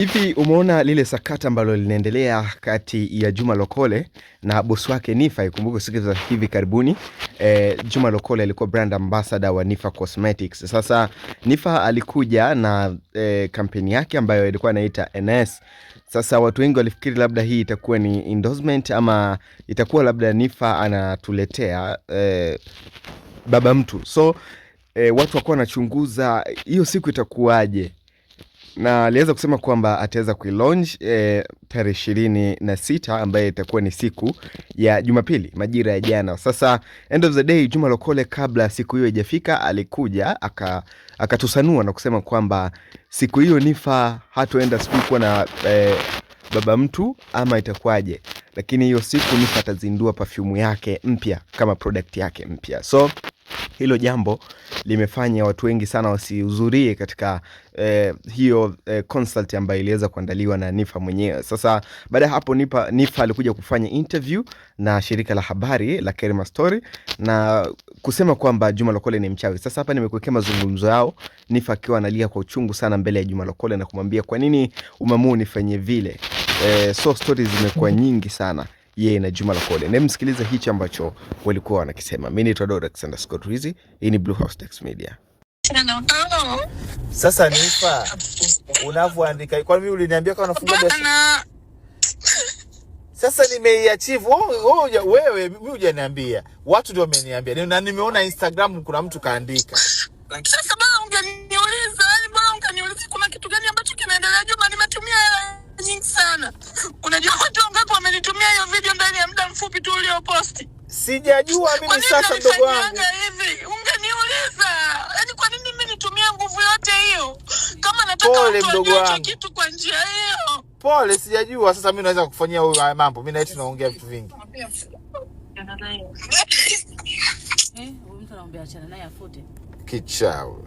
Hivi umeona lile sakata ambalo linaendelea kati ya Juma Lokole na bosi wake Nifa? Ikumbuke siku za hivi karibuni Juma Lokole alikuwa brand ambassador wa Nifa Cosmetics. Sasa Nifa alikuja na kampeni yake ambayo ilikuwa inaita NS. Sasa watu wengi walifikiri labda hii itakuwa ni endorsement ama itakuwa labda Nifa anatuletea baba mtu. So watu wako wanachunguza hiyo siku itakuwaje. Na aliweza kusema kwamba ataweza kuilaunch tarehe 26 ambaye itakuwa ni siku ya Jumapili majira ya jana. Sasa end of the day Juma Lokole kabla siku hiyo haijafika alikuja akatusanua na kusema kwamba siku hiyo Nifa hatoenda siku kuwa na baba mtu ama itakuwaje, lakini hiyo siku Nifa atazindua perfume yake mpya kama product yake mpya. So hilo jambo limefanya watu wengi sana wasihudhurie katika hiyo consult ambayo iliweza kuandaliwa na Nifa mwenyewe. Sasa baada ya hapo Nifa alikuja kufanya interview na shirika la habari la Kerima Story na kusema kwamba Juma Lokole ni mchawi. Sasa hapa nimekuwekea mazungumzo yao, Nifa akiwa analia kwa uchungu sana mbele ya Juma Lokole na kumwambia kwa nini umeamua nifanye vile. So stories zimekuwa nyingi sana yeye na Juma Lokole. Na msikilize hichi ambacho walikuwa wanakisema. Mimi ni Todd_Scott. Hii ni Blue House Dax Media. Sasa Nifa, unavyoandika kwa nini uliniambia kama unafunga biashara? Sasa nimeiachieve. Wewe mimi hujaniambia. Watu ndio wameniambia. Na nimeona Instagram kuna mtu kaandika. Sasa bwana ungeniuliza, kuna kitu gani ambacho kinaendelea Juma? Nimetumia hela nyingi sana. Unajua watu wangapi wamenitumia hiyo video ndani ya muda mfupi tu ulioposti? Sijajua mimi sasa mdogo wangu. Hivi ungeniuliza. Yaani kwa nini mimi nitumie nguvu yote hiyo? Kama nataka mdogo kitu kwa njia hiyo. Pole, sijajua. Sasa mimi naweza kukufanyia huyo mambo. Mimi na eti naongea vitu vingi. Huyu mtu anaomba achana naye afute. Kichao.